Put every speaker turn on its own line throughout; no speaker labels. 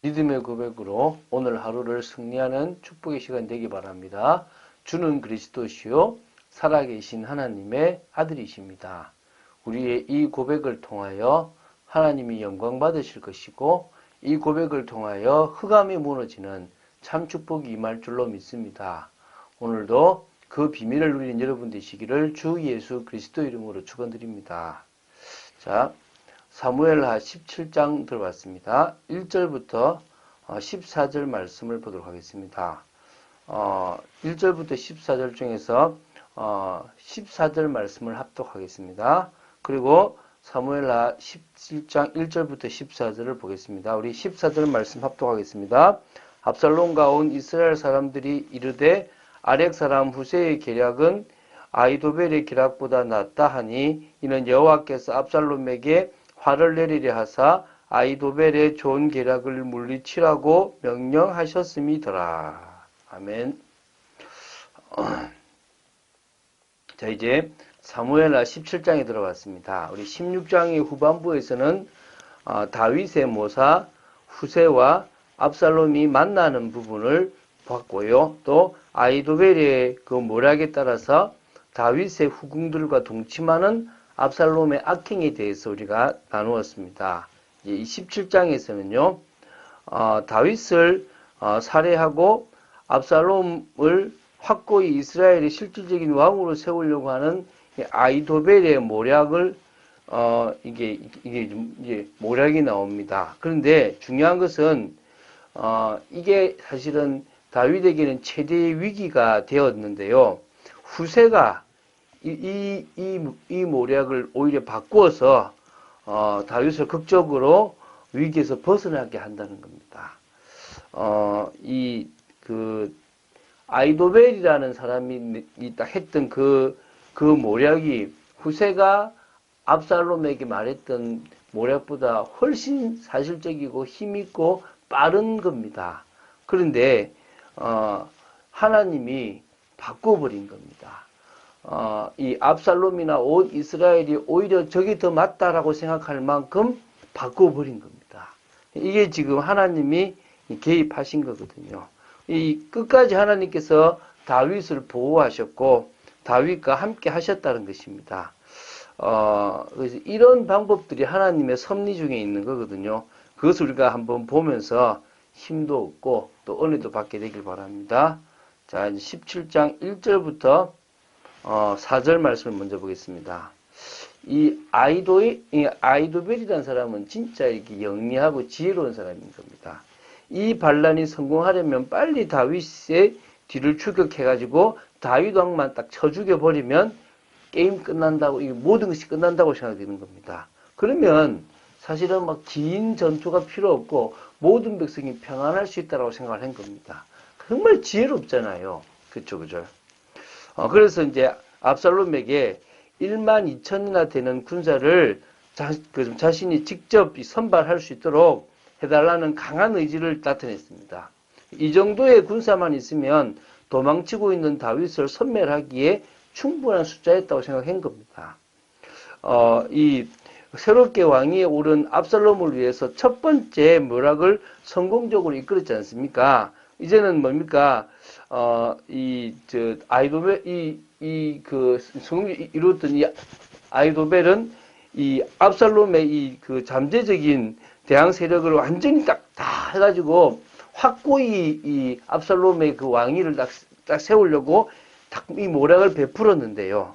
믿음의 고백으로 오늘 하루를 승리하는 축복의 시간 되기 바랍니다. 주는 그리스도시요 살아계신 하나님의 아들이십니다. 우리의 이 고백을 통하여 하나님이 영광 받으실 것이고 이 고백을 통하여 흑암이 무너지는 참 축복이 임할 줄로 믿습니다. 오늘도 그 비밀을 누리는 여러분 되시기를 주 예수 그리스도 이름으로 축원드립니다. 자, 사무엘하 17장 들어봤습니다. 1절부터 14절 말씀을 보도록 하겠습니다. 1절부터 14절 중에서 14절 말씀을 합독하겠습니다. 그리고 사무엘하 17장 1절부터 14절을 보겠습니다. 우리 14절 말씀 합독하겠습니다. 압살롬과 온 이스라엘 사람들이 이르되 아렉 사람 후세의 계략은 아히도벨의 계략보다 낫다 하니 이는 여호와께서 압살롬에게 화를 내리려 하사 아히도벨의 좋은 계략을 물리치라고 명령하셨음이더라. 아멘. 자, 이제 사무엘하 17장에 들어갔습니다. 우리 16장의 후반부에서는 다윗의 모사 후세와 압살롬이 만나는 부분을 봤고요. 또 아히도벨의 그 모략에 따라서 다윗의 후궁들과 동침하는 압살롬의 악행에 대해서 우리가 나누었습니다. 이 17장에서는요, 다윗을 살해하고 압살롬을 확고히 이스라엘의 실질적인 왕으로 세우려고 하는 아히도벨의 모략을 이게 모략이 나옵니다. 그런데 중요한 것은 이게 사실은 다윗에게는 최대의 위기가 되었는데요. 후세가 이 모략을 오히려 바꾸어서 다윗을 극적으로 위기에서 벗어나게 한다는 겁니다. 아히도벨이라는 사람이 했던 그 모략이 후세가 압살롬에게 말했던 모략보다 훨씬 사실적이고 힘있고 빠른 겁니다. 그런데 하나님이 바꿔버린 겁니다. 이 압살롬이나 온 이스라엘이 오히려 저게 더 맞다라고 생각할 만큼 바꿔버린 겁니다. 이게 지금 하나님이 개입하신 거거든요. 이 끝까지 하나님께서 다윗을 보호하셨고 다윗과 함께 하셨다는 것입니다. 그래서 이런 방법들이 하나님의 섭리 중에 있는 거거든요. 그것을 우리가 한번 보면서 힘도 얻고 또 은혜도 받게 되길 바랍니다. 자, 이제 17장 1절부터 4절 말씀을 먼저 보겠습니다. 이 아히도벨이라는 사람은 진짜 이렇게 영리하고 지혜로운 사람인 겁니다. 이 반란이 성공하려면 빨리 다윗의 뒤를 추격해가지고 다윗 왕만 딱 쳐 죽여버리면 게임 끝난다고, 이 모든 것이 끝난다고 생각되는 겁니다. 그러면 사실은 막 긴 전투가 필요 없고 모든 백성이 평안할 수 있다고 생각을 한 겁니다. 정말 지혜롭잖아요. 그쵸, 그죠? 그래서 이제 압살롬에게 1만 2천이나 되는 군사를 자신이 직접 선발할 수 있도록 해달라는 강한 의지를 나타냈습니다. 이 정도의 군사만 있으면 도망치고 있는 다윗을 섬멸하기에 충분한 숫자였다고 생각한 겁니다. 이 새롭게 왕위에 오른 압살롬을 위해서 첫 번째 묘락을 성공적으로 이끌었지 않습니까? 이제는 뭡니까? 성공이 이루었던 이 아히도벨은 이 압살롬의 이 그 잠재적인 대항 세력을 완전히 다 해가지고 확고히 이 압살롬의 그 왕위를 딱 세우려고 이 모략을 베풀었는데요.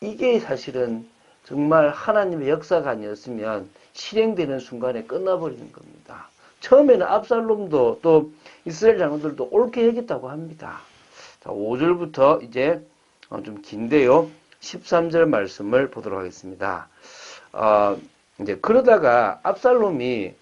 이게 사실은 정말 하나님의 역사가 아니었으면 실행되는 순간에 끝나버리는 겁니다. 처음에는 압살롬도 또 이스라엘 장군들도 옳게 여겼다고 합니다. 자, 5절부터 이제 좀 긴데요. 13절 말씀을 보도록 하겠습니다. 이제 그러다가 압살롬이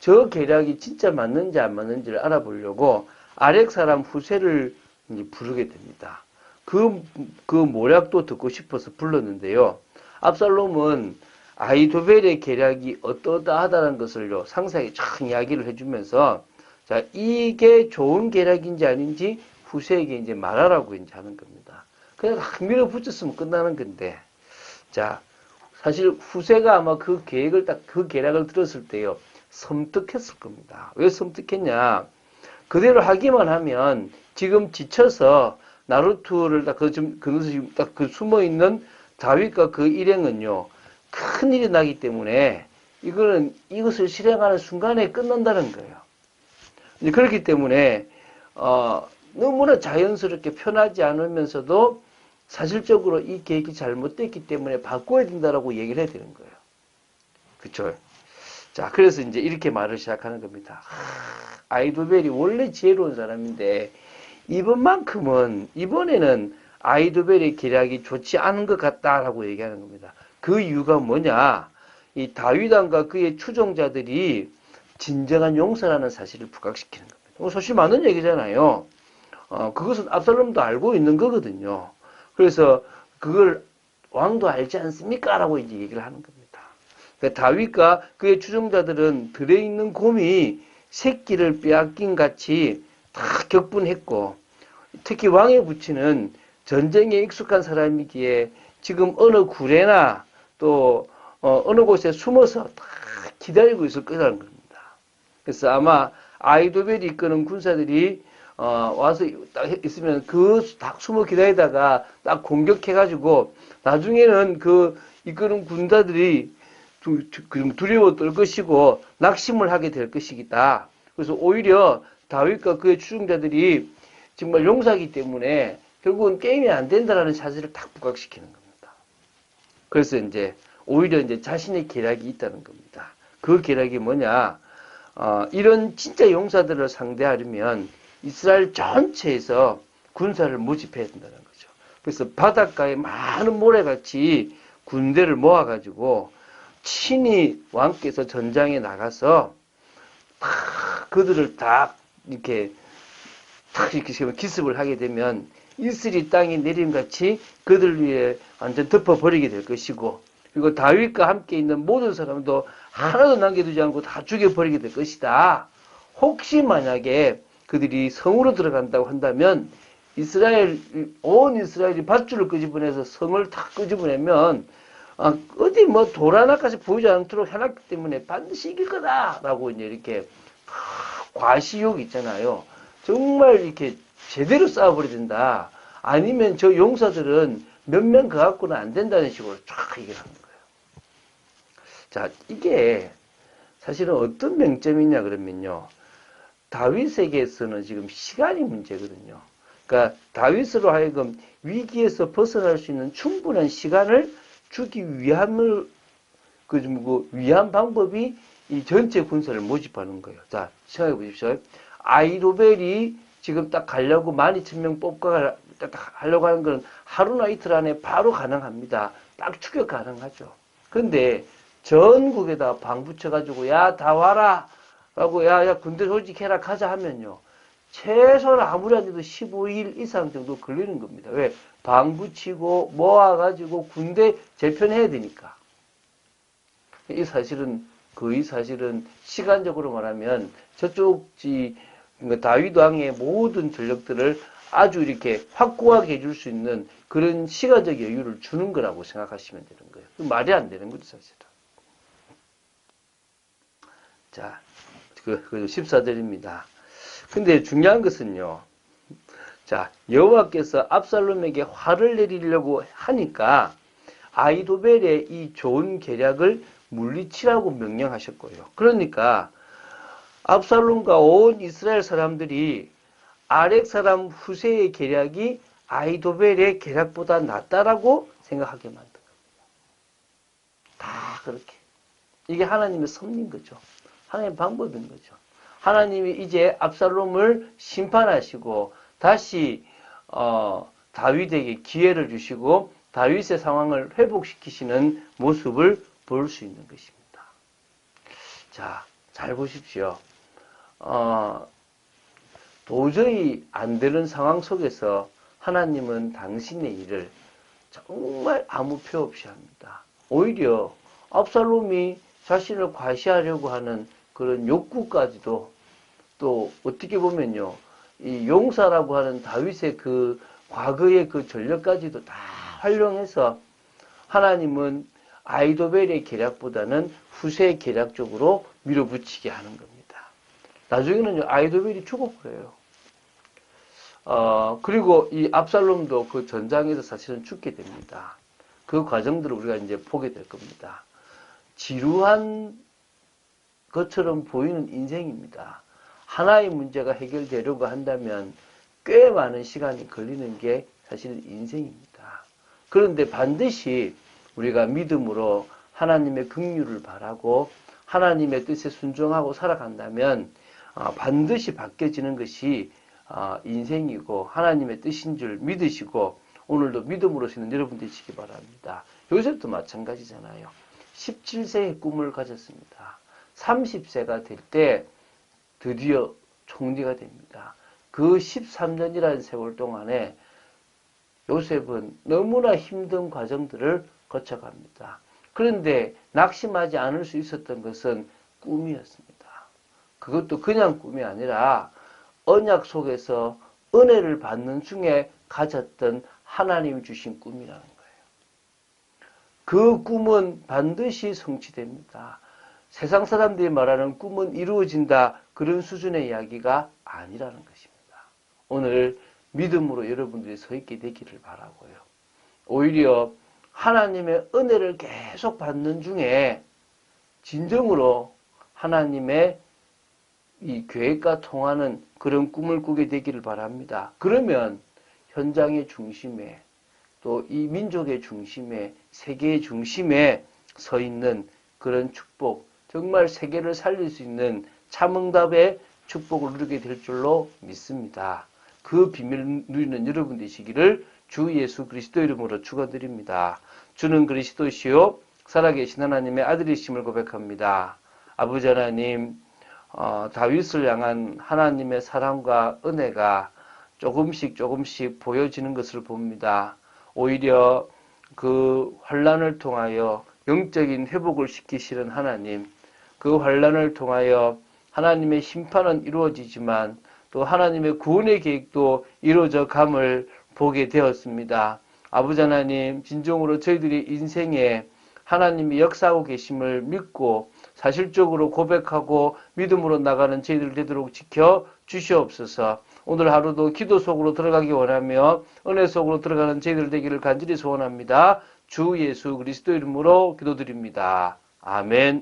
저 계략이 진짜 맞는지 안 맞는지를 알아보려고 아렉 사람 후세를 이제 부르게 됩니다. 그 모략도 듣고 싶어서 불렀는데요. 압살롬은 아히도벨의 계략이 어떠하다는 것을요, 상세하게 쫙 이야기를 해주면서, 자, 이게 좋은 계략인지 아닌지 후세에게 이제 말하라고 이제 하는 겁니다. 그냥 딱 밀어붙였으면 끝나는 건데, 자, 사실 후세가 아마 그 계획을 그 계략을 들었을 때요, 섬뜩했을 겁니다. 왜 섬뜩했냐? 그대로 하기만 하면 지금 지쳐서 나루토를 그것이 딱 그 숨어 있는 다윗과 그 일행은요, 큰 일이 나기 때문에 이것을 실행하는 순간에 끝난다는 거예요. 이제 그렇기 때문에 너무나 자연스럽게 편하지 않으면서도 사실적으로 이 계획이 잘못됐기 때문에 바꿔야 된다라고 얘기를 해야 되는 거예요. 그쵸? 자, 그래서 이제 이렇게 말을 시작하는 겁니다. 아이도벨이 원래 지혜로운 사람인데 이번에는 아이도벨의 계략이 좋지 않은 것 같다라고 얘기하는 겁니다. 그 이유가 뭐냐? 이 다윗왕과 그의 추종자들이 진정한 용사라는 사실을 부각시키는 겁니다. 사실 맞는 얘기잖아요. 그것은 압살롬도 알고 있는 거거든요. 그래서 그걸 왕도 알지 않습니까? 라고 이제 얘기를 하는 겁니다. 그러니까 다윗과 그의 추종자들은 들에 있는 곰이 새끼를 빼앗긴 같이 다 격분했고, 특히 왕의 부친은 전쟁에 익숙한 사람이기에 지금 어느 굴에나 또 어느 곳에 숨어서 다 기다리고 있을 거라는 겁니다. 그래서 아마 아이도벨이 이끄는 군사들이 와서 딱 있으면 딱 숨어 기다리다가 딱 공격해가지고 나중에는 그 이끄는 군사들이 두려워 떨 것이고 낙심을 하게 될 것이다. 그래서 오히려 다윗과 그의 추종자들이 정말 용사이기 때문에 결국은 게임이 안 된다라는 사실을 딱 부각시키는 겁니다. 그래서 이제 오히려 이제 자신의 계략이 있다는 겁니다. 그 계략이 뭐냐? 이런 진짜 용사들을 상대하려면 이스라엘 전체에서 군사를 모집해야 된다는 거죠. 그래서 바닷가에 많은 모래같이 군대를 모아가지고 친히 왕께서 전장에 나가서 그들을 이렇게 기습을 하게 되면 이슬이 땅에 내림같이 그들 위에 완전 덮어버리게 될 것이고, 그리고 다윗과 함께 있는 모든 사람도 하나도 남겨두지 않고 다 죽여버리게 될 것이다. 혹시 만약에 그들이 성으로 들어간다고 한다면 온 이스라엘이 밧줄을 끄집어내서 성을 다 끄집어내면 어디 뭐 돌 하나까지 보이지 않도록 해놨기 때문에 반드시 이길 거다라고 이제 이렇게 과시욕 있잖아요. 정말 이렇게 제대로 싸워버려야 된다. 아니면 저 용사들은 몇 명 그 갖고는 안 된다는 식으로 쫙 얘기를 하는 거예요. 자, 이게 사실은 어떤 맹점이냐 그러면요. 다윗에게서는 지금 시간이 문제거든요. 그러니까 다윗으로 하여금 위기에서 벗어날 수 있는 충분한 시간을 주기 위한 방법이 이 전체 군사를 모집하는 거예요. 자, 생각해 보십시오. 아이도벨이 지금 딱 가려고 12,000명 뽑고 하려고 하는 건 하루나 이틀 안에 바로 가능합니다. 딱 추격 가능하죠. 근데 전국에다 방 붙여가지고 야, 다 와라 라고 야, 군대 조직해라 가자 하면요. 최소한 아무리 안 해도 15일 이상 정도 걸리는 겁니다. 왜? 방 붙이고 모아가지고 군대 재편해야 되니까. 거의 사실은 시간적으로 말하면 저쪽 다윗 왕의 모든 전력들을 아주 이렇게 확고하게 해줄 수 있는 그런 시간적 여유를 주는 거라고 생각하시면 되는 거예요. 말이 안 되는 거죠, 사실은. 자, 그 14절입니다. 근데 중요한 것은요. 자, 여호와께서 압살롬에게 화를 내리려고 하니까 아이도벨의 이 좋은 계략을 물리치라고 명령하셨고요. 그러니까 압살롬과 온 이스라엘 사람들이 아렉 사람 후세의 계략이 아이도벨의 계략보다 낫다라고 생각하게 만든 겁니다. 다 그렇게. 이게 하나님의 섭리인 거죠. 하나님의 방법인 거죠. 하나님이 이제 압살롬을 심판하시고 다시 다윗에게 기회를 주시고 다윗의 상황을 회복시키시는 모습을 볼 수 있는 것입니다. 자, 잘 보십시오. 도저히 안 되는 상황 속에서 하나님은 당신의 일을 정말 아무 표 없이 합니다. 오히려 압살롬이 자신을 과시하려고 하는 그런 욕구까지도 또 어떻게 보면요. 이 용사라고 하는 다윗의 그 과거의 그 전력까지도 다 활용해서 하나님은 아이도벨의 계략보다는 후세의 계략 쪽으로 밀어붙이게 하는 겁니다. 나중에는 아이도벨이 죽어버려요. 그리고 이 압살롬도 그 전장에서 사실은 죽게 됩니다. 그 과정들을 우리가 이제 보게 될 겁니다. 지루한 것처럼 보이는 인생입니다. 하나의 문제가 해결되려고 한다면 꽤 많은 시간이 걸리는 게 사실은 인생입니다. 그런데 반드시 우리가 믿음으로 하나님의 긍휼을 바라고 하나님의 뜻에 순종하고 살아간다면 반드시 바뀌어지는 것이 인생이고 하나님의 뜻인 줄 믿으시고 오늘도 믿음으로 쓰는 여러분 되시기 바랍니다. 요셉도 마찬가지잖아요. 17세의 꿈을 가졌습니다. 30세가 될 때 드디어 총리가 됩니다. 그 13년이라는 세월 동안에 요셉은 너무나 힘든 과정들을 거쳐갑니다. 그런데 낙심하지 않을 수 있었던 것은 꿈이었습니다. 그것도 그냥 꿈이 아니라 언약 속에서 은혜를 받는 중에 가졌던 하나님이 주신 꿈이라는 거예요. 그 꿈은 반드시 성취됩니다. 세상 사람들이 말하는 꿈은 이루어진다 그런 수준의 이야기가 아니라는 것입니다. 오늘 믿음으로 여러분들이 서 있게 되기를 바라고요. 오히려 하나님의 은혜를 계속 받는 중에 진정으로 하나님의 이 계획과 통하는 그런 꿈을 꾸게 되기를 바랍니다. 그러면 현장의 중심에 또 이 민족의 중심에 세계의 중심에 서 있는 그런 축복, 정말 세계를 살릴 수 있는 참응답의 축복을 누리게 될 줄로 믿습니다. 그 비밀을 누리는 여러분 되시기를 주 예수 그리스도 이름으로 축원드립니다. 주는 그리스도시요 살아계신 하나님의 아들이심을 고백합니다. 아버지 하나님, 다윗을 향한 하나님의 사랑과 은혜가 조금씩 보여지는 것을 봅니다. 오히려 그 환난을 통하여 영적인 회복을 시키시는 하나님, 그 환난을 통하여 하나님의 심판은 이루어지지만 또 하나님의 구원의 계획도 이루어져 감을 보게 되었습니다. 아버지 하나님, 진정으로 저희들의 인생에 하나님이 역사하고 계심을 믿고 사실적으로 고백하고 믿음으로 나가는 저희들 되도록 지켜 주시옵소서. 오늘 하루도 기도 속으로 들어가기 원하며 은혜 속으로 들어가는 저희들 되기를 간절히 소원합니다. 주 예수 그리스도 이름으로 기도드립니다. 아멘.